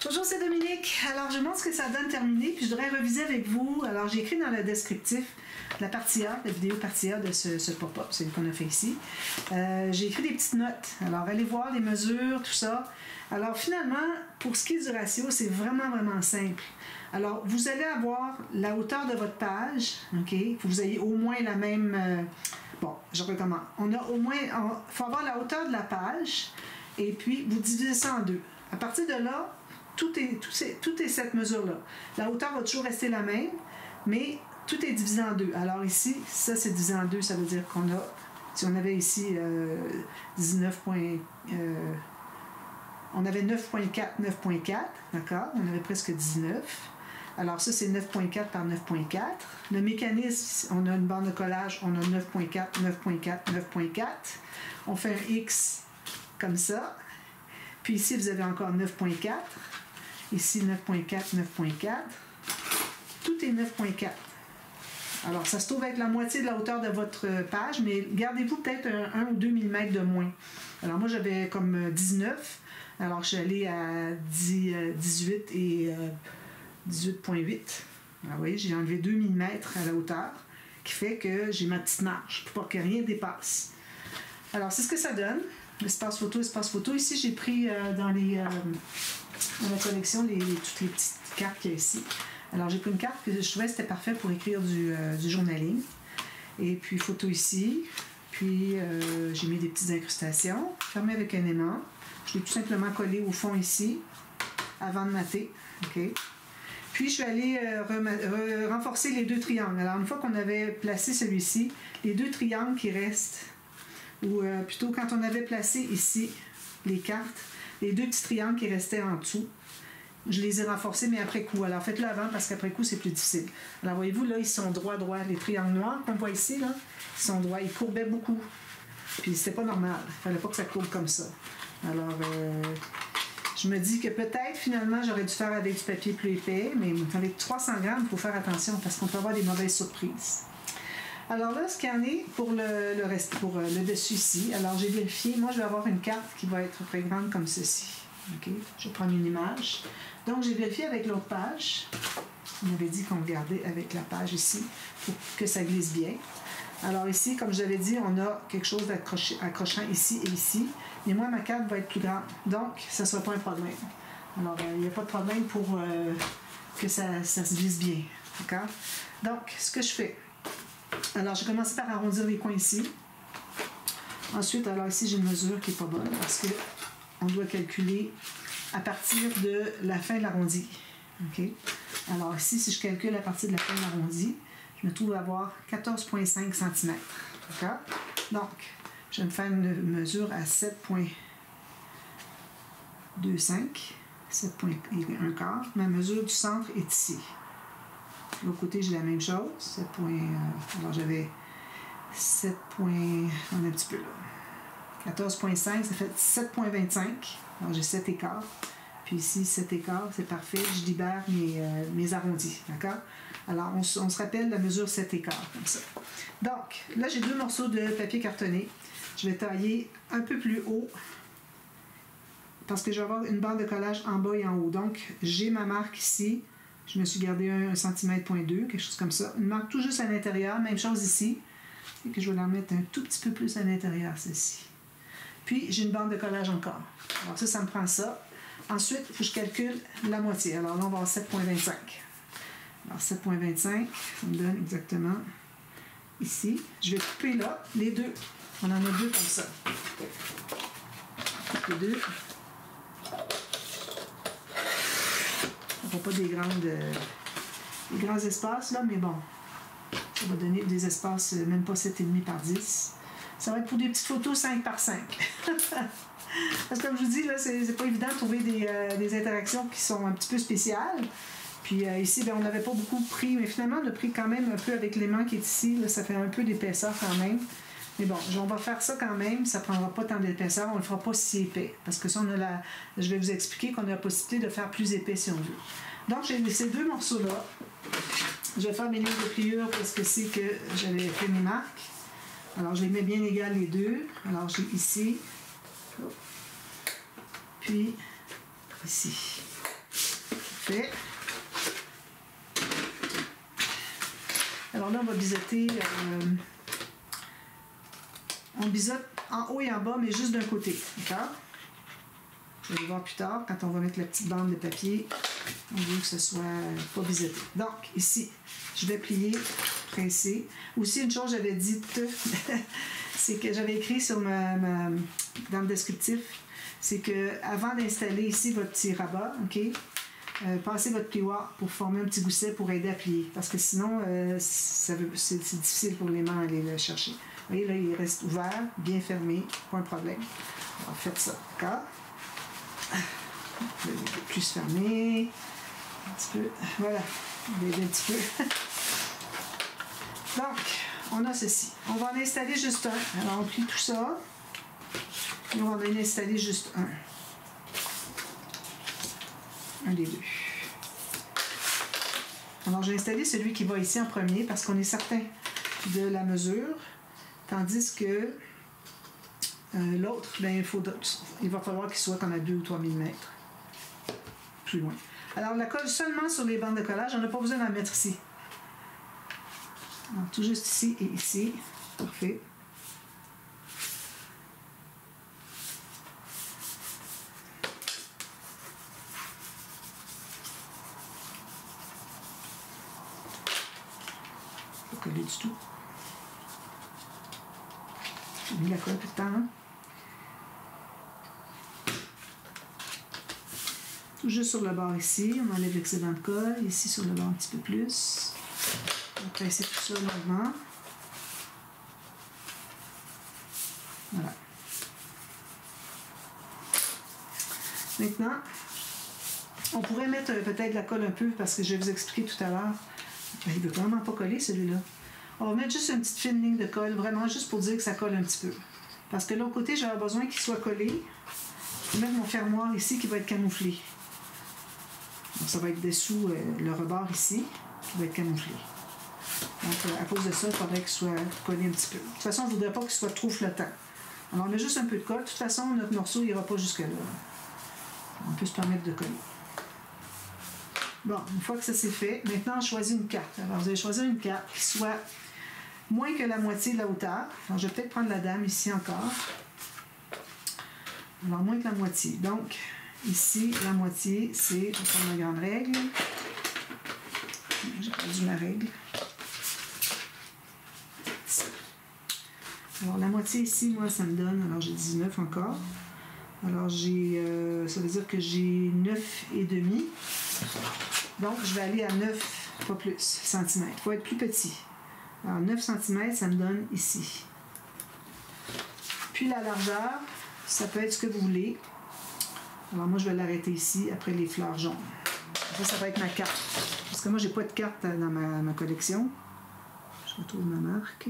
Bonjour, c'est Dominique. Alors, je montre ce que ça donne terminé, puis je voudrais réviser avec vous. Alors, j'ai écrit dans le descriptif la partie A, la vidéo partie A de ce pop-up, celui qu'on a fait ici. J'ai écrit des petites notes. Alors, allez voir les mesures, tout ça. Alors, finalement, pour ce qui est du ratio, c'est vraiment, vraiment simple. Alors, vous allez avoir la hauteur de votre page, OK? Il faut que vous ayez au moins la même... bon, je recommence. On a au moins... Il faut avoir la hauteur de la page, et puis vous divisez ça en deux. À partir de là, tout est cette mesure-là. La hauteur va toujours rester la même, mais tout est divisé en deux. Alors ici, ça c'est divisé en deux, ça veut dire qu'on a, si on avait ici 19. On avait 9.4, 9.4, d'accord? On avait presque 19. Alors ça c'est 9.4 par 9.4. Le mécanisme, on a une bande de collage, on a 9.4, 9.4, 9.4. On fait un X comme ça. Puis ici, vous avez encore 9.4. Ici, 9.4, 9.4. Tout est 9.4. Alors, ça se trouve être la moitié de la hauteur de votre page, mais gardez-vous peut-être 1 ou 2 mm de moins. Alors, moi, j'avais comme 19. Alors, je suis allée à 18 et 18.8. Alors, vous voyez, j'ai enlevé 2 mm à la hauteur, qui fait que j'ai ma petite marge pour que rien dépasse. Alors, c'est ce que ça donne. Espace photo, espace photo. Ici, j'ai pris dans la collection toutes les petites cartes qu'il y a ici. Alors, j'ai pris une carte que je trouvais que c'était parfait pour écrire du journaling. Et puis, photo ici. Puis, j'ai mis des petites incrustations. Fermé avec un aimant. Je l'ai tout simplement collé au fond ici, avant de mater. OK? Puis, je suis allée renforcer les deux triangles. Alors, une fois qu'on avait placé celui-ci, les deux triangles qui restent, ou plutôt quand on avait placé ici les cartes, les deux petits triangles qui restaient en dessous, je les ai renforcés, mais après coup. Alors faites-le avant parce qu'après coup, c'est plus difficile. Alors voyez-vous, là, ils sont droits. Les triangles noirs qu'on voit ici, là, ils sont droits. Ils courbaient beaucoup. Puis c'était pas normal. Il fallait pas que ça courbe comme ça. Alors, je me dis que peut-être, finalement, j'aurais dû faire avec du papier plus épais, mais avec 300 grammes, il faut faire attention parce qu'on peut avoir des mauvaises surprises. Alors là, ce qu'il y en est pour le reste, pour le dessus ici, alors j'ai vérifié, moi je vais avoir une carte qui va être très grande comme ceci. OK? Je vais prendre une image. Donc j'ai vérifié avec l'autre page. On avait dit qu'on regardait avec la page ici pour que ça glisse bien. Alors ici, comme je l'avais dit, on a quelque chose accrochant ici et ici. Mais moi, ma carte va être plus grande. Donc, ça ne sera pas un problème. Alors, il n'y a pas de problème pour que ça se glisse bien. D'accord? Donc, ce que je fais, alors, j'ai commencé par arrondir les coins ici. Ensuite, alors ici, j'ai une mesure qui n'est pas bonne parce qu'on doit calculer à partir de la fin de l'arrondi. OK? Alors ici, si je calcule à partir de la fin de l'arrondi, je me trouve à avoir 14,5 cm. D'accord? Donc, je vais me faire une mesure à 7,25. 7,1 quart. Ma mesure du centre est ici. De l'autre côté, j'ai la même chose. 7 alors, j'avais 7 on est un petit peu là. 14,5, ça fait 7,25. Alors, j'ai 7 écarts. Puis ici, 7 écarts, c'est parfait. Je libère mes arrondis. D'accord? Alors, on se rappelle la mesure 7 écarts, comme ça. Donc, là, j'ai 2 morceaux de papier cartonné. Je vais tailler un peu plus haut parce que je vais avoir une bande de collage en bas et en haut. Donc, j'ai ma marque ici. Je me suis gardé 1,2 cm, quelque chose comme ça. Une marque tout juste à l'intérieur, même chose ici. Et que je vais la mettre un tout petit peu plus à l'intérieur, celle-ci. Puis, j'ai une bande de collage encore. Alors ça me prend ça. Ensuite, il faut que je calcule la moitié. Alors là, on va avoir 7,25. Alors 7,25, ça me donne exactement ici. Je vais couper là, les deux. On en a 2 comme ça. Les 2. On n'a pas des grands espaces, là, mais bon, ça va donner des espaces, même pas 7,5 par 10. Ça va être pour des petites photos 5 par 5. Parce que comme je vous dis, là, c'est pas évident de trouver des interactions qui sont un petit peu spéciales. Puis ici, ben, on n'avait pas beaucoup pris, mais finalement, on a pris quand même un peu avec l'aimant qui est ici. Là, ça fait un peu d'épaisseur quand même. Mais bon, on va faire ça quand même. Ça ne prendra pas tant d'épaisseur. On ne le fera pas si épais. Parce que ça, je vais vous expliquer qu'on a la possibilité de faire plus épais si on veut. Donc, j'ai ces 2 morceaux-là. Je vais faire mes lignes de pliure parce que c'est que j'avais fait mes marques. Alors, je les mets bien égales les deux. Alors, j'ai ici. Puis, ici. Parfait. Alors là, on va biseauter. On biseaute en haut et en bas, mais juste d'un côté. D'accord? Vous allez voir plus tard, quand on va mettre la petite bande de papier, on veut que ce soit pas biseauté. Donc, ici, je vais plier, presser. Aussi, une chose, j'avais dit, c'est que j'avais écrit sur dans le descriptif, c'est que avant d'installer ici votre petit rabat, OK, passez votre plioir pour former un petit gousset pour aider à plier. Parce que sinon, c'est difficile pour les mains d'aller le chercher. Vous voyez, là, il reste ouvert, bien fermé, pas un problème. Alors, faites ça, d'accord? Plus fermé. Un petit peu. Voilà. Un petit peu. Donc, on a ceci. On va en installer juste un. Alors, on plie tout ça. Et on va en installer juste un. Un des deux. Alors, j'ai installé celui qui va ici en premier parce qu'on est certain de la mesure. Tandis que l'autre, ben, il va falloir qu'il soit comme à 2 ou 3 mm. Plus loin. Alors, la colle seulement sur les bandes de collage. On n'a pas besoin d'en mettre ici. Alors, tout juste ici et ici. Parfait. Pas coller du tout. J'ai mis la colle tout le temps. Hein? Tout juste sur le bord ici, on enlève l'excédent de colle. Ici sur le bord un petit peu plus. On va presser tout ça longuement. Voilà. Maintenant, on pourrait mettre peut-être la colle un peu parce que je vais vous expliquer tout à l'heure. Il ne veut vraiment pas coller celui-là. On va mettre juste une petite fine ligne de colle, vraiment juste pour dire que ça colle un petit peu. Parce que de l'autre côté, j'aurai besoin qu'il soit collé. Je vais mettre mon fermoir ici qui va être camouflé. Donc, ça va être dessous le rebord ici qui va être camouflé. Donc, à cause de ça, il faudrait qu'il soit collé un petit peu. De toute façon, on ne voudrait pas qu'il soit trop flottant. Alors, on met juste un peu de colle. De toute façon, notre morceau n'ira pas jusque-là. On peut se permettre de coller. Bon, une fois que ça c'est fait, maintenant, on choisit une carte. Alors, vous allez choisir une carte qui soit moins que la moitié de la hauteur. Alors, je vais peut-être prendre la dame ici encore. Alors, moins que la moitié. Donc, ici, la moitié, c'est, je vais prendre ma grande règle. J'ai perdu ma règle. Alors, la moitié ici, moi, ça me donne, alors j'ai 19 encore. Alors, ça veut dire que j'ai 9,5. Donc, je vais aller à 9, pas plus, centimètres. Il faut être plus petit. Alors, 9 cm, ça me donne ici. Puis, la largeur, ça peut être ce que vous voulez. Alors, moi, je vais l'arrêter ici, après les fleurs jaunes. Ça va être ma carte. Parce que moi, j'ai pas de carte dans ma collection. Je retrouve ma marque.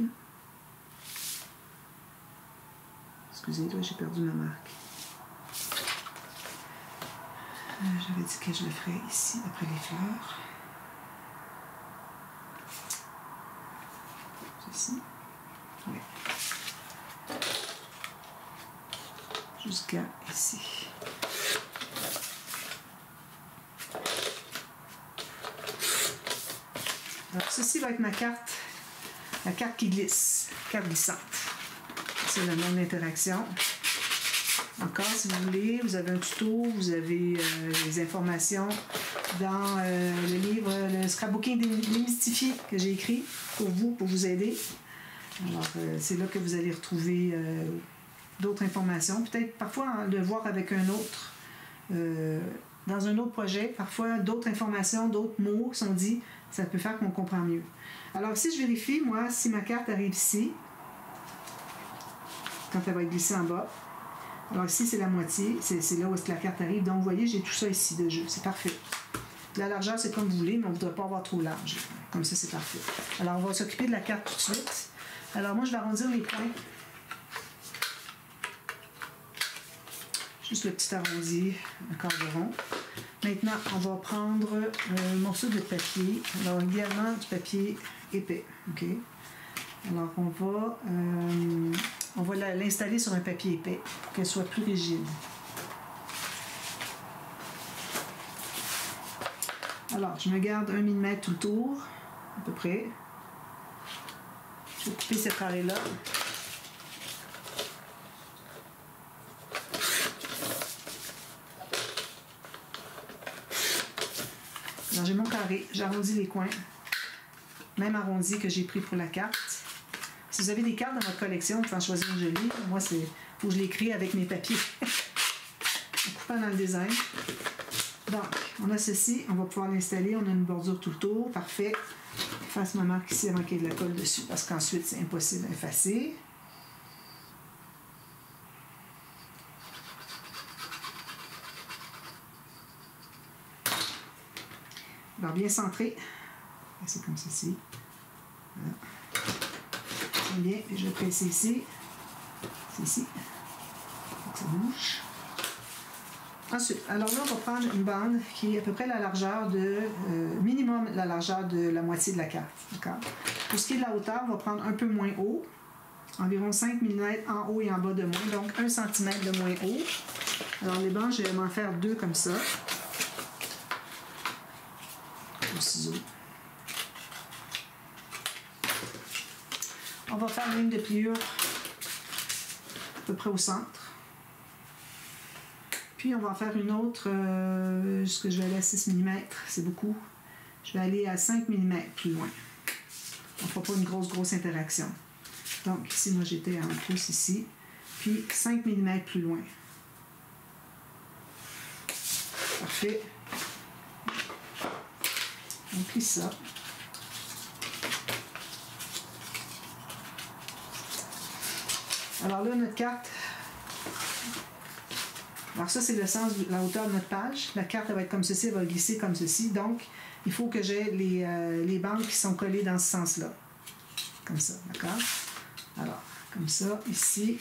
Excusez, là, j'ai perdu ma marque. J'avais dit que je le ferais ici, après les fleurs. Ceci. Oui. Jusqu'à ici. Alors, ceci va être ma carte, la carte qui glisse, carte glissante. C'est le nom d'interaction. Encore, si vous voulez, vous avez un tuto, vous avez les informations dans le livre, le scrapbooking démystifié que j'ai écrit pour vous aider. Alors, c'est là que vous allez retrouver d'autres informations. Peut-être parfois le voir avec un autre, dans un autre projet, parfois d'autres informations, d'autres mots sont dits, ça peut faire qu'on comprend mieux. Alors, si je vérifie, moi, si ma carte arrive ici, quand elle va être glissée en bas, alors ici, c'est la moitié, c'est là où est-ce que la carte arrive. Donc, vous voyez, j'ai tout ça ici de jeu. C'est parfait. La largeur, c'est comme vous voulez, mais on ne voudrait pas avoir trop large. Comme ça, c'est parfait. Alors, on va s'occuper de la carte tout de suite. Alors, moi, je vais arrondir les points. Juste le petit arrondi, un quart de rond. Maintenant, on va prendre un morceau de papier. Alors, idéalement, du papier épais. OK? Alors, on va l'installer sur un papier épais pour qu'elle soit plus rigide. Alors, je me garde 1 mm tout le tour, à peu près. Je vais couper cette carré-là. Alors, j'ai mon carré, j'arrondis les coins. Même arrondi que j'ai pris pour la carte. Si vous avez des cartes dans votre collection, vous pouvez en choisir une jolie. Moi, c'est faut que je l'écris avec mes papiers. En coupant dans le design. Donc, on a ceci, on va pouvoir l'installer. On a une bordure tout le tour, parfait. Je fasse ma marque ici avant qu'il y ait de la colle dessus, parce qu'ensuite, c'est impossible d'effacer. Alors, bien centré. C'est comme ceci. Voilà. Très bien, et je vais presser ici. C'est ici. Faut que ça bouge. Ensuite, alors là, on va prendre une bande qui est à peu près la largeur de, minimum la largeur de la moitié de la carte. D'accord? Pour ce qui est de la hauteur, on va prendre un peu moins haut, environ 5 mm en haut et en bas de moins, donc 1 cm de moins haut. Alors les bandes, je vais m'en faire 2 comme ça. Au ciseau. On va faire une ligne de pliure à peu près au centre. Puis on va en faire une autre, ce que je vais aller à 6 mm, c'est beaucoup. Je vais aller à 5 mm plus loin. On ne fera pas une grosse interaction. Donc ici, moi j'étais en plus ici. Puis 5 mm plus loin. Parfait. On plie ça. Alors là, notre carte. Alors ça, c'est le sens de la hauteur de notre page. La carte elle va être comme ceci, elle va glisser comme ceci. Donc, il faut que j'ai les bandes qui sont collées dans ce sens-là. Comme ça, d'accord? Alors, comme ça, ici.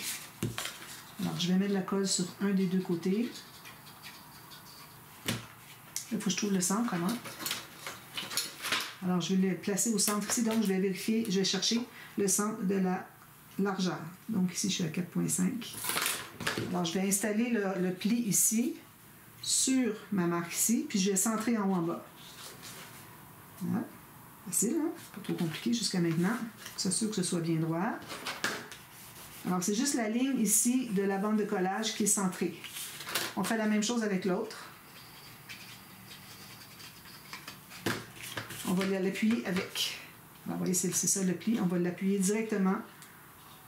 Alors, je vais mettre la colle sur un des deux côtés. Il faut que je trouve le centre avant. Alors, je vais le placer au centre ici. Donc, je vais vérifier, je vais chercher le centre de la largeur. Donc, ici, je suis à 4,5. Alors, je vais installer le pli ici, sur ma marque ici, puis je vais centrer en haut en bas. Voilà. Facile, hein? Pas trop compliqué jusqu'à maintenant. S'assurer que ce soit bien droit. Alors, c'est juste la ligne ici de la bande de collage qui est centrée. On fait la même chose avec l'autre. On va l'appuyer avec. Alors, vous voyez, c'est ça le pli. On va l'appuyer directement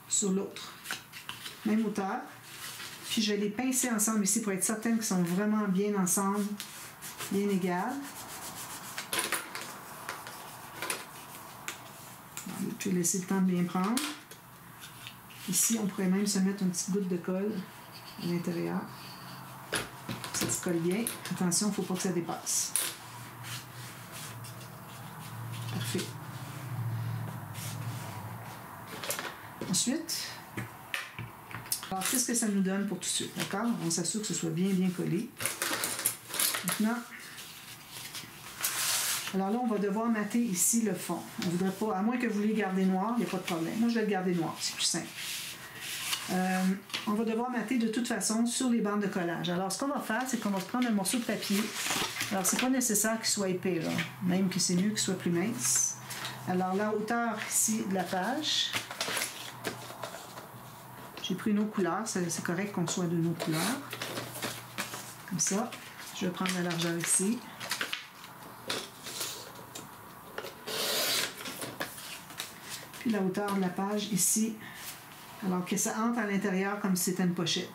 sur l'autre. Même hauteur. Puis je vais les pincer ensemble ici pour être certaine qu'ils sont vraiment bien ensemble, bien égales. Je vais laisser le temps de bien prendre. Ici, on pourrait même se mettre une petite goutte de colle à l'intérieur. Ça se colle bien. Attention, il ne faut pas que ça dépasse. Parfait. Ensuite, alors qu'est-ce que ça nous donne pour tout de suite, d'accord? On s'assure que ce soit bien collé. Maintenant, alors là, on va devoir mater ici le fond. On ne voudrait pas, à moins que vous voulez garder noir, il n'y a pas de problème. Moi, je vais le garder noir, c'est plus simple. On va devoir mater de toute façon sur les bandes de collage. Alors, ce qu'on va faire, c'est qu'on va prendre un morceau de papier. Alors, c'est pas nécessaire qu'il soit épais, là. Même que c'est mieux qu'il soit plus mince. Alors, la hauteur ici de la page. J'ai pris nos couleurs. C'est correct qu'on soit de nos couleurs. Comme ça. Je vais prendre la largeur ici. Puis la hauteur de la page ici. Alors que ça entre à l'intérieur comme si c'était une pochette.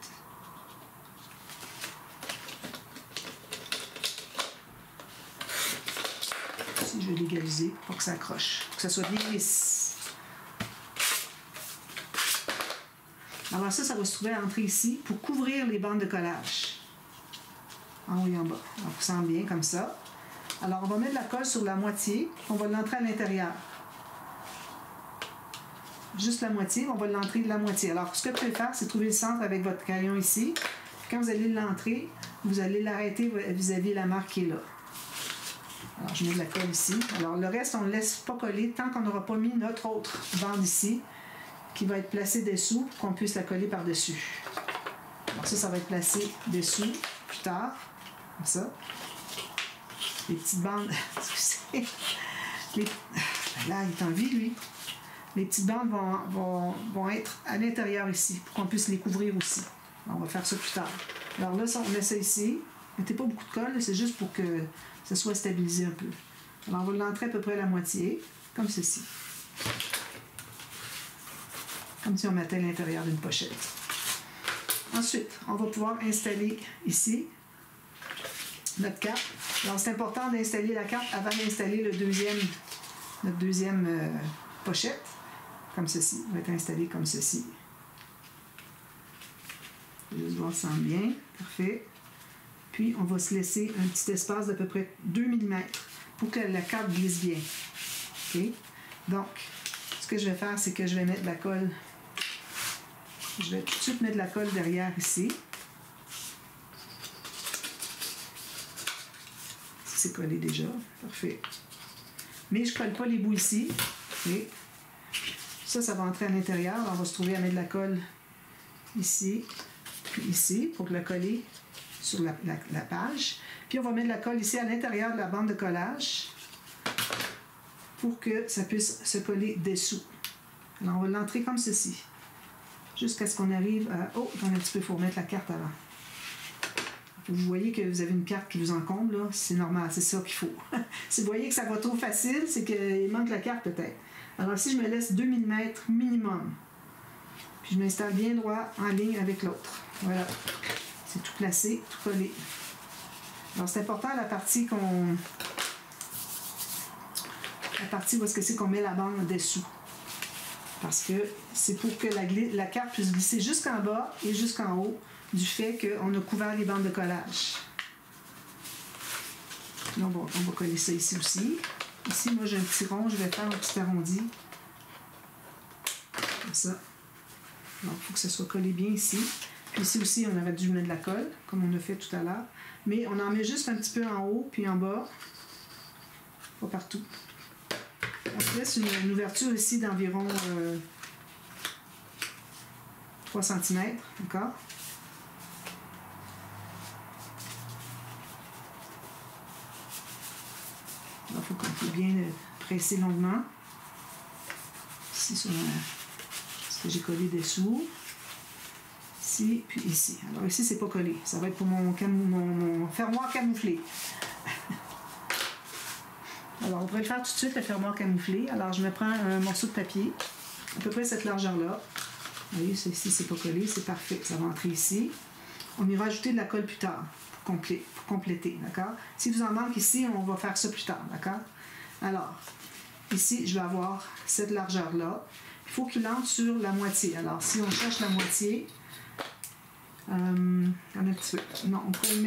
Ici, je vais l'égaliser pour que ça accroche, pour que ça soit bien lisse. Alors ça va se trouver à entrer ici pour couvrir les bandes de collage. En haut et en bas. Alors, ça sent bien comme ça. Alors, on va mettre la colle sur la moitié. On va l'entrer à l'intérieur. Juste la moitié, on va l'entrer de la moitié. Alors, ce que vous pouvez faire, c'est trouver le centre avec votre crayon ici. Puis quand vous allez l'entrer, vous allez l'arrêter vis-à-vis la marque qui est là. Alors, je mets de la colle ici. Alors, le reste, on ne le laisse pas coller tant qu'on n'aura pas mis notre autre bande ici, qui va être placée dessous pour qu'on puisse la coller par-dessus. Alors, ça va être placé dessous plus tard, comme ça. les petites bandes, excusez, là, il est en vie, lui. Les petites bandes vont être à l'intérieur ici, pour qu'on puisse les couvrir aussi. Alors, on va faire ça plus tard. Alors là, on met ça ici. Mettez pas beaucoup de colle, c'est juste pour que ça soit stabilisé un peu. Alors, on va l'entrer à peu près à la moitié, comme ceci. Comme si on mettait à l'intérieur d'une pochette. Ensuite, on va pouvoir installer ici notre carte. Alors, c'est important d'installer la carte avant d'installer notre deuxième pochette. Comme ceci. Elle va être installée comme ceci. Je vais juste voir ça bien. Parfait. Puis, on va se laisser un petit espace d'à peu près 2 mm pour que la carte glisse bien. OK? Donc, ce que je vais faire, c'est que je vais mettre de la colle. Je vais tout de suite mettre de la colle derrière ici. C'est collé déjà. Parfait. Mais je ne colle pas les bouts ici. Okay. Ça va entrer à l'intérieur. On va se trouver à mettre de la colle ici, puis ici, pour le coller sur la page. Puis on va mettre de la colle ici à l'intérieur de la bande de collage pour que ça puisse se coller dessous. Alors on va l'entrer comme ceci. Jusqu'à ce qu'on arrive à... Oh, un petit peu, il faut remettre la carte avant. Vous voyez que vous avez une carte qui vous encombre, là, c'est normal, c'est ça qu'il faut. Si vous voyez que ça va trop facile, c'est qu'il manque la carte peut-être. Alors si je me laisse 2 mm minimum, puis je m'installe bien droit en ligne avec l'autre. Voilà. C'est tout placé, tout collé. Alors c'est important la partie où est-ce que c'est qu'on met la bande dessous. Parce que c'est pour que la carte puisse glisser jusqu'en bas et jusqu'en haut du fait qu'on a couvert les bandes de collage. Donc, on va coller ça ici aussi. Ici, moi, j'ai un petit rond. Je vais faire un petit arrondi. Comme ça. Donc, il faut que ça soit collé bien ici. Puis ici aussi, on aurait dû mettre de la colle, comme on a fait tout à l'heure. Mais on en met juste un petit peu en haut, puis en bas. Pas partout. On se laisse une ouverture ici d'environ 3 cm. D'accord? Il faut qu'on puisse bien presser longuement. Ici, sur ce que j'ai collé dessous. Ici, puis ici. Alors ici, c'est pas collé. Ça va être pour mon fermoir camouflé. Alors, on pourrait le faire tout de suite, le fermoir camouflé. Alors, je me prends un morceau de papier, à peu près cette largeur-là. Vous voyez, ici, c'est pas collé, c'est parfait. Ça va entrer ici. On ira ajouter de la colle plus tard, pour compléter, d'accord? Si vous en manque ici, on va faire ça plus tard, d'accord? Alors, ici, je vais avoir cette largeur-là. Il faut qu'il entre sur la moitié. Alors, si on cherche la moitié, un petit peu. Non, on pourrait le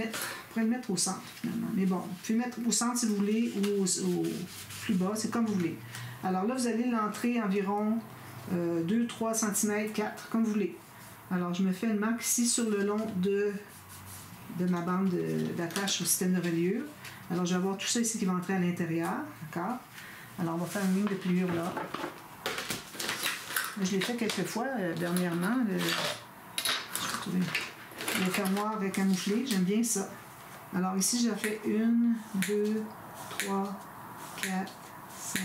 mettre au centre, finalement. Mais bon, vous pouvez le mettre au centre si vous voulez, ou au plus bas, c'est comme vous voulez. Alors là, vous allez l'entrer environ 2-3 cm, 4, comme vous voulez. Alors, je me fais une marque ici sur le long de ma bande d'attache au système de reliure. Alors, je vais avoir tout ça ici qui va entrer à l'intérieur. D'accord? Alors, on va faire une ligne de pliure là. Je l'ai fait quelques fois dernièrement. Le fermoir camouflé, j'aime bien ça. Alors, ici, j'ai fait 1, 2, 3, 4, 5,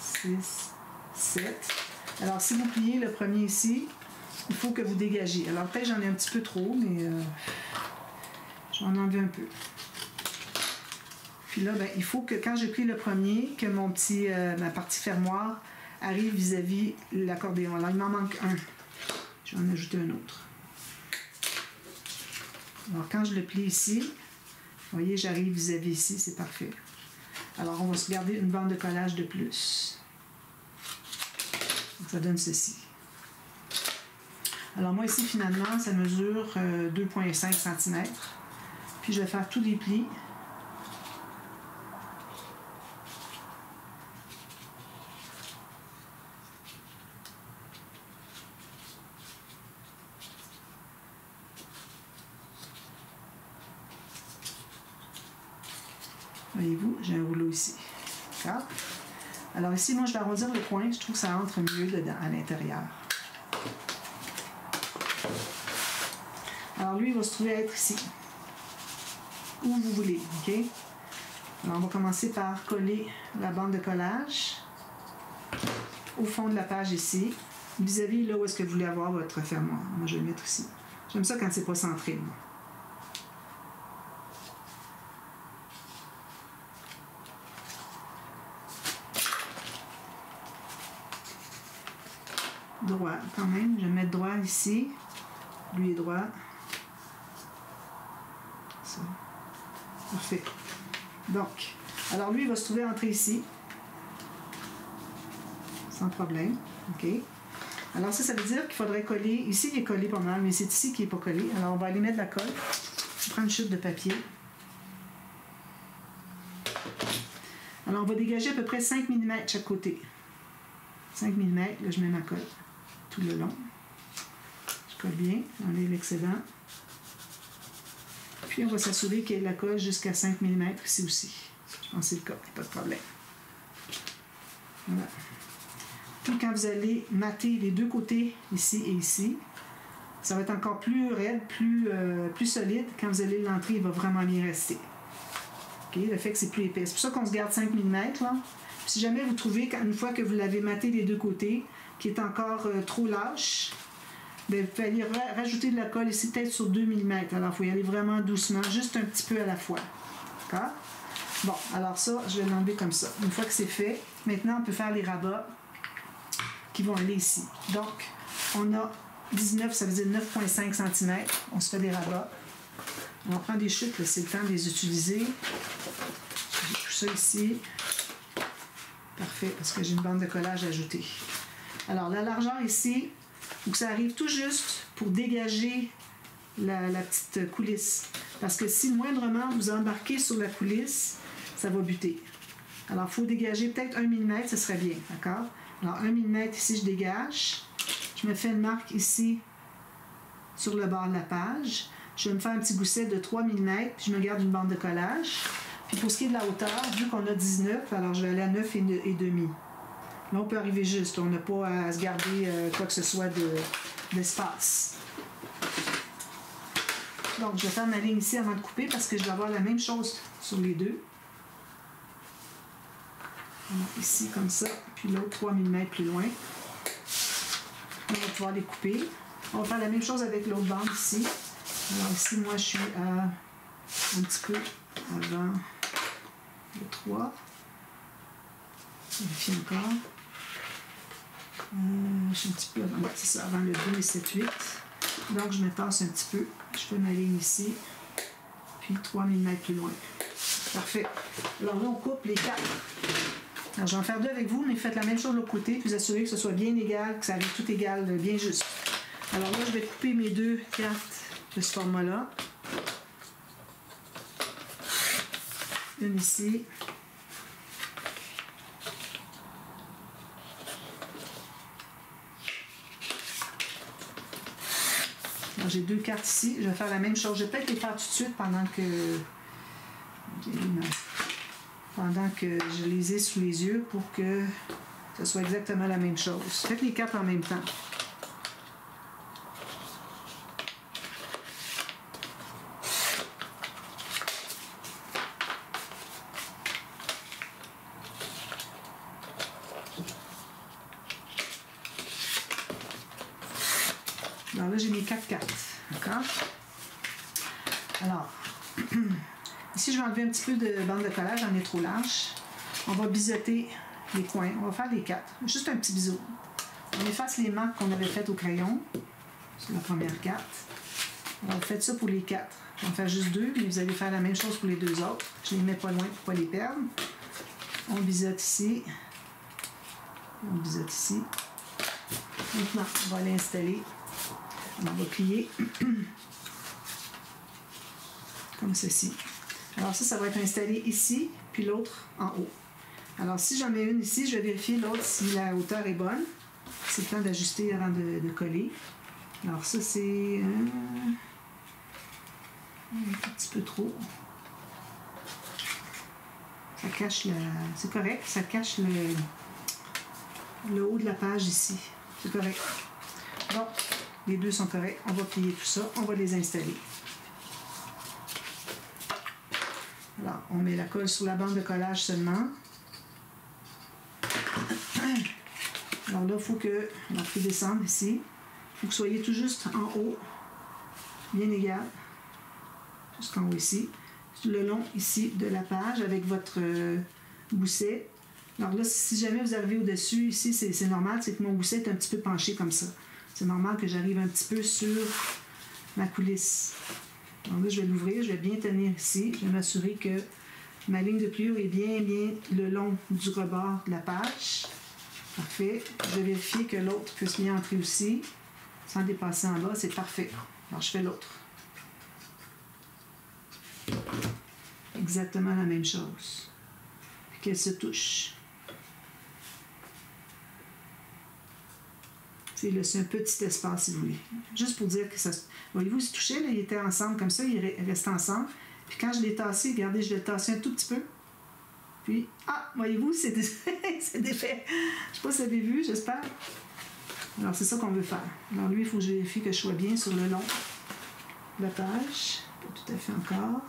6, 7. Alors, si vous pliez le premier ici, il faut que vous dégagez. Alors, peut-être j'en ai un petit peu trop, mais j'en enlève un peu. Puis là, ben, il faut que quand j'ai pris le premier, que ma partie fermoir arrive vis-à-vis l'accordéon. Alors, il m'en manque un. Je vais en ajouter un autre. Alors, quand je le plie ici, vous voyez, j'arrive vis-à-vis ici, c'est parfait. Alors, on va se garder une bande de collage de plus. Donc, ça donne ceci. Alors, moi, ici, finalement, ça mesure 2,5 cm. Puis, je vais faire tous les plis. Voyez-vous, j'ai un rouleau ici. D'accord? Alors ici, moi, je vais arrondir le coin. Je trouve que ça entre mieux dedans, à l'intérieur. Alors lui, il va se trouver à être ici. Où vous voulez, OK? Alors, on va commencer par coller la bande de collage au fond de la page ici, vis-à-vis là où est-ce que vous voulez avoir votre fermoir. Moi, je vais le mettre ici. J'aime ça quand c'est pas centré, moi. Droit, quand même. Je vais mettre droit ici. Lui est droit. Ça. Parfait. Donc, alors lui, il va se trouver entrer ici. Sans problème. OK. Alors ça veut dire qu'il faudrait coller. Ici, il est collé pas mal, mais c'est ici qu'il n'est pas collé. Alors, on va aller mettre de la colle. Je prends une chute de papier. Alors, on va dégager à peu près 5 mm chaque côté. 5 mm, là, je mets ma colle tout le long. Je colle bien, enlève l'excédent. Puis, on va s'assurer qu'il y ait de la colle jusqu'à 5 mm ici aussi. Je pense que c'est le cas, il n'y a pas de problème. Voilà. Puis quand vous allez mater les deux côtés, ici et ici, ça va être encore plus raide, plus solide. Quand vous allez l'entrer, il va vraiment bien rester. Okay? Le fait que c'est plus épais. C'est pour ça qu'on se garde 5 mm. Là. Si jamais vous trouvez, une fois que vous l'avez maté les deux côtés, qui est encore trop lâche, bien, vous pouvez aller rajouter de la colle ici, peut-être sur 2 mm. Alors, il faut y aller vraiment doucement, juste un petit peu à la fois. D'accord? Bon, alors ça, je vais l'enlever comme ça. Une fois que c'est fait, maintenant, on peut faire les rabats qui vont aller ici. Donc, on a 19, ça veut dire 9,5 cm. On se fait des rabats. On prend des chutes, c'est le temps de les utiliser. J'ai tout ça ici. Parfait, parce que j'ai une bande de collage ajoutée. Alors, la largeur ici, il faut que ça arrive tout juste pour dégager la petite coulisse. Parce que si moindrement vous embarquez sur la coulisse, ça va buter. Alors, il faut dégager peut-être 1 mm, ce serait bien, d'accord? Alors, 1 mm ici, je dégage. Je me fais une marque ici sur le bord de la page. Je vais me faire un petit gousset de 3 mm, puis je me garde une bande de collage. Puis pour ce qui est de la hauteur, vu qu'on a 19, alors je vais aller à 9,5. Là, on peut arriver juste. On n'a pas à se garder quoi que ce soit d'espace. Donc, je vais faire ma ligne ici avant de couper parce que je vais avoir la même chose sur les deux. Alors, ici, comme ça, puis l'autre 3 mm plus loin. On va pouvoir les couper. On va faire la même chose avec l'autre bande ici. Alors ici, moi, je suis à un petit peu avant le 3. Vérifier encore. Je suis un petit peu avant, ouais, c'est ça, avant le 2 et 7, 8. Donc, je me tasse un petit peu. Je fais ma ligne ici. Puis 3 mm plus loin. Parfait. Alors là, on coupe les 4. Alors, je vais en faire 2 avec vous, mais faites la même chose de l'autre côté, puis vous assurez que ce soit bien égal, que ça arrive tout égal, bien juste. Alors là, je vais couper mes 2 cartes de ce format-là. Une ici. Alors, j'ai 2 cartes ici. Je vais faire la même chose. Je vais peut-être les faire tout de suite pendant que je les ai sous les yeux pour que ce soit exactement la même chose. Faites les cartes en même temps. Alors là, j'ai mes 4 cartes. D'accord? Alors, ici, je vais enlever un petit peu de bande de collage, j'en ai trop large. On va biseauter les coins. On va faire les 4. Juste un petit biseau. On efface les marques qu'on avait faites au crayon. C'est la première carte. On va faire ça pour les 4. On va en faire juste 2, mais vous allez faire la même chose pour les 2 autres. Je les mets pas loin pour ne pas les perdre. On biseaute ici. On biseaute ici. Maintenant, on va l'installer. On va plier comme ceci. Alors ça va être installé ici, puis l'autre en haut. Alors si j'en mets une ici, je vais vérifier l'autre si la hauteur est bonne. C'est le temps d'ajuster avant de coller. Alors ça c'est un petit peu trop. Ça cache c'est correct, ça cache le haut de la page ici. C'est correct. Bon. Les 2 sont corrects. On va plier tout ça. On va les installer. Alors, on met la colle sur la bande de collage seulement. Alors là, il faut que, on fait descendre ici. Il faut que vous soyez tout juste en haut, bien égal, jusqu'en haut ici, le long ici de la page avec votre gousset. Alors là, si jamais vous arrivez au-dessus, ici, c'est normal, c'est que mon gousset est un petit peu penché comme ça. C'est normal que j'arrive un petit peu sur ma coulisse. Donc là, je vais l'ouvrir, je vais bien tenir ici. Je vais m'assurer que ma ligne de pliure est bien le long du rebord de la page. Parfait. Je vais vérifier que l'autre puisse bien entrer aussi, sans dépasser en bas. C'est parfait. Alors, je fais l'autre. Exactement la même chose. Puis qu'elle se touche. C'est un petit espace, si vous voulez. Juste pour dire que ça... Voyez-vous, se toucher, là, ils étaient ensemble comme ça, ils restaient ensemble. Puis quand je l'ai tassé, regardez, je vais le tasser un tout petit peu. Puis, voyez-vous, c'est défait. Je ne sais pas si vous avez vu, j'espère. Alors, c'est ça qu'on veut faire. Alors, lui, il faut que je vérifie que je sois bien sur le long de la page. Pas tout à fait encore.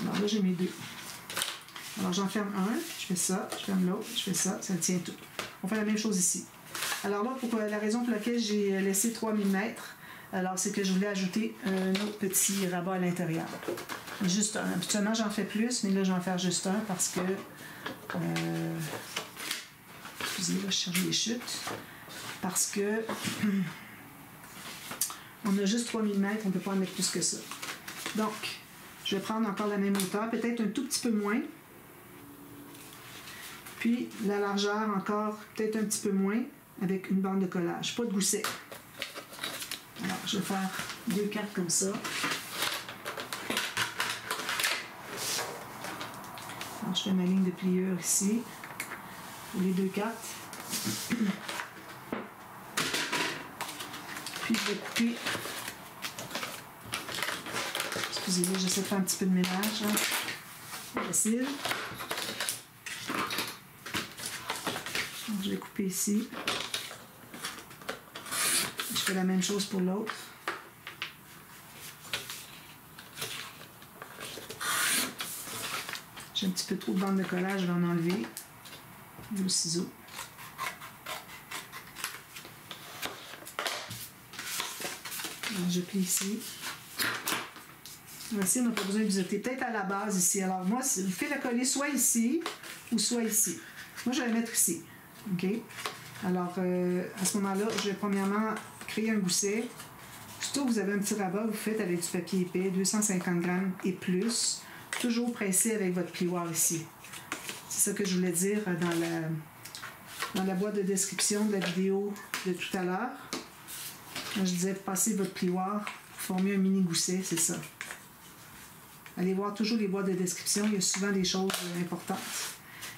Alors là, j'ai mes deux. Alors, j'en ferme un, je fais ça, je ferme l'autre, je fais ça, ça tient tout. On fait la même chose ici. Alors là, la raison pour laquelle j'ai laissé 3 mm, alors c'est que je voulais ajouter un autre petit rabat à l'intérieur. Juste un. Habituellement, j'en fais plus, mais là, je vais en faire juste un parce que... excusez, là, je cherche les chutes. Parce que... on a juste 3 mm, on ne peut pas en mettre plus que ça. Donc, je vais prendre encore la même hauteur, peut-être un tout petit peu moins. Puis la largeur encore peut-être un petit peu moins avec une bande de collage, pas de gousset. Alors je vais faire 2 cartes comme ça. Alors je fais ma ligne de pliure ici pour les 2 cartes. Puis je vais couper. Excusez-moi, j'essaie de faire un petit peu de ménage. Facile. Je vais couper ici. Je fais la même chose pour l'autre. J'ai un petit peu trop de bande de collage, je vais en enlever. Le ciseau. Alors, je plie ici. Ici, on n'a pas besoin de biseauter. Peut-être à la base ici. Alors moi, vous faites la coller soit ici ou soit ici. Moi, je vais la mettre ici. OK? Alors, à ce moment-là, je vais premièrement créer un gousset. Surtout que vous avez un petit rabat, vous faites avec du papier épais, 250 grammes et plus, toujours pressé avec votre plioir ici. C'est ça que je voulais dire dans la boîte de description de la vidéo de tout à l'heure. Je disais, passez votre plioir pour former un mini gousset, c'est ça. Allez voir toujours les boîtes de description, il y a souvent des choses importantes.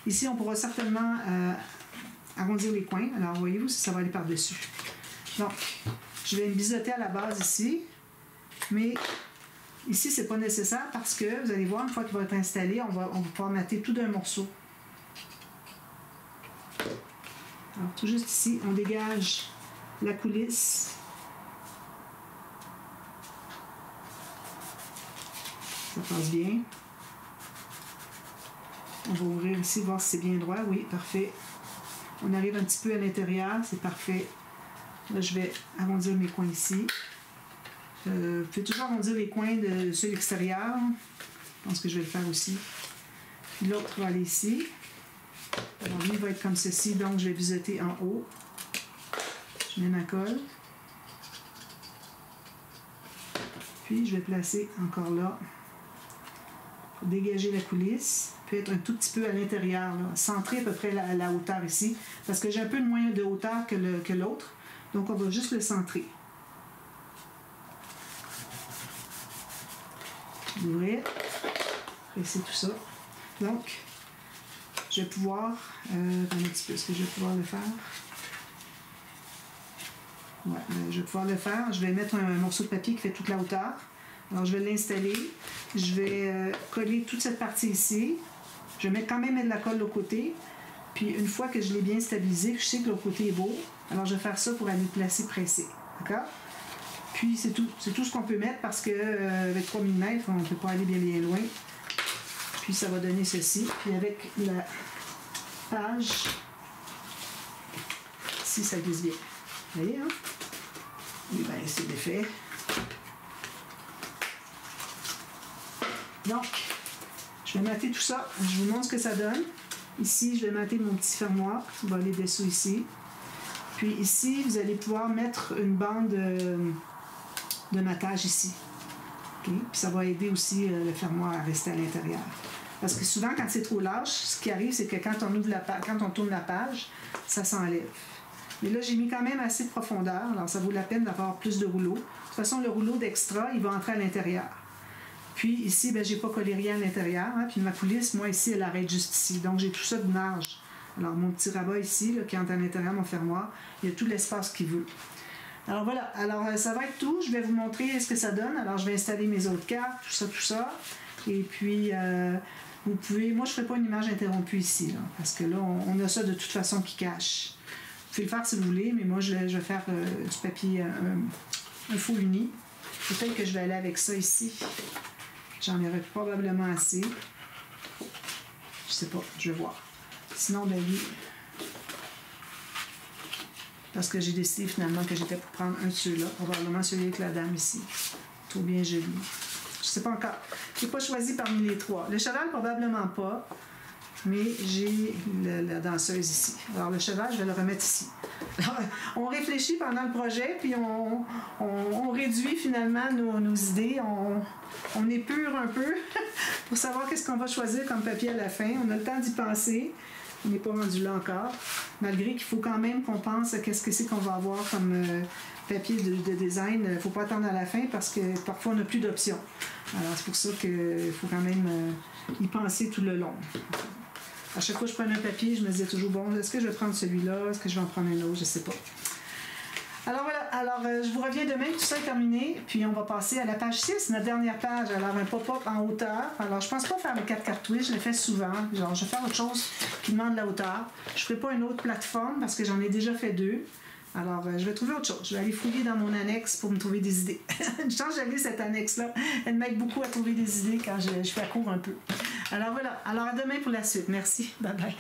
Ici, on pourra certainement arrondir les coins. Alors, voyez-vous, ça va aller par-dessus. Donc, je vais me biseauter à la base ici, mais ici, c'est pas nécessaire parce que, vous allez voir, une fois qu'il va être installé, on va pouvoir mater tout d'un morceau. Alors, tout juste ici, on dégage la coulisse. Ça passe bien. On va ouvrir ici, voir si c'est bien droit. Oui, parfait. On arrive un petit peu à l'intérieur, c'est parfait. Là, je vais arrondir mes coins ici. Vous pouvez toujours arrondir les coins de ceux de l'extérieur. Je pense que je vais le faire aussi. Puis l'autre va aller ici. Alors, lui va être comme ceci, donc je vais biseauter en haut. Je mets ma colle. Puis, je vais placer encore là pour dégager la coulisse. Peut-être un tout petit peu à l'intérieur, centrer à peu près la hauteur ici, parce que j'ai un peu moins de hauteur que l'autre, donc on va juste le centrer. Ouvrir, presser tout ça. Donc, je vais pouvoir, un petit peu, est-ce que je vais pouvoir le faire? Ouais, je vais pouvoir le faire. Je vais mettre un morceau de papier qui fait toute la hauteur. Alors, je vais l'installer. Je vais coller toute cette partie ici. Je vais quand même mettre de la colle de l'autre côté. Puis, une fois que je l'ai bien stabilisé, je sais que l'autre côté est beau. Alors, je vais faire ça pour aller le placer pressé. D'accord? puis c'est tout ce qu'on peut mettre parce qu'avec 3 mm, on ne peut pas aller bien loin. Puis ça va donner ceci. Puis avec la page, ici ça glisse bien. Vous voyez, hein? Oui, bien c'est l'effet. Donc, je vais mater tout ça. Je vous montre ce que ça donne. Ici, je vais mater mon petit fermoir. On va aller dessous ici. Puis ici, vous allez pouvoir mettre une bande de matage ici. Okay? Puis ça va aider aussi le fermoir à rester à l'intérieur. Parce que souvent, quand c'est trop lâche, ce qui arrive, c'est que quand on tourne la page, ça s'enlève. Mais là, j'ai mis quand même assez de profondeur. Alors, ça vaut la peine d'avoir plus de rouleau. De toute façon, le rouleau d'extra, il va entrer à l'intérieur. Puis ici, ben, j'ai pas collé rien à l'intérieur. Hein, puis ma coulisse, moi, ici, elle arrête juste ici. Donc, j'ai tout ça de marge. Alors, mon petit rabat ici, là, qui entre à l'intérieur de mon fermoir, il y a tout l'espace qu'il veut. Alors, voilà. Alors, ça va être tout. Je vais vous montrer ce que ça donne. Alors, je vais installer mes autres cartes, tout ça. Et puis, vous pouvez... Moi, je ne ferai pas une image interrompue ici, là, parce que là, on a ça de toute façon qui cache. Vous pouvez le faire si vous voulez, mais moi, je vais faire du papier, un faux uni. Peut-être que je vais aller avec ça ici. J'en aurai probablement assez. Je sais pas, je vais voir. Sinon, ben oui. Parce que j'ai décidé finalement que j'étais pour prendre un de ceux-là. Probablement celui avec la dame ici. Trop bien joli. Je sais pas encore. Je n'ai pas choisi parmi les trois. Le cheval, probablement pas. Mais j'ai la danseuse ici. Alors, le cheval, je vais le remettre ici. Alors, on réfléchit pendant le projet, puis on réduit finalement nos idées. On épure un peu pour savoir qu'est-ce qu'on va choisir comme papier à la fin. On a le temps d'y penser. On n'est pas rendu là encore. Malgré qu'il faut quand même qu'on pense à qu'est-ce que c'est qu'on va avoir comme papier de design. Il ne faut pas attendre à la fin parce que parfois on n'a plus d'options. Alors, c'est pour ça qu'il faut quand même y penser tout le long. À chaque fois que je prenais un papier, je me disais toujours, bon, est-ce que je vais prendre celui-là? Est-ce que je vais en prendre un autre? Je ne sais pas. Alors voilà, je vous reviens demain, tout ça est terminé, puis on va passer à la page 6, notre dernière page. Alors un pop-up en hauteur. Alors je pense pas faire le 4 cartouches, je le fais souvent. Genre je vais faire autre chose qui demande la hauteur. Je ne ferai pas une autre plateforme parce que j'en ai déjà fait 2. Alors, je vais trouver autre chose. Je vais aller fouiller dans mon annexe pour me trouver des idées. Une chance que j'avais cette annexe-là. Elle m'aide beaucoup à trouver des idées quand je fais à court un peu. Alors voilà. Alors à demain pour la suite. Merci. Bye bye.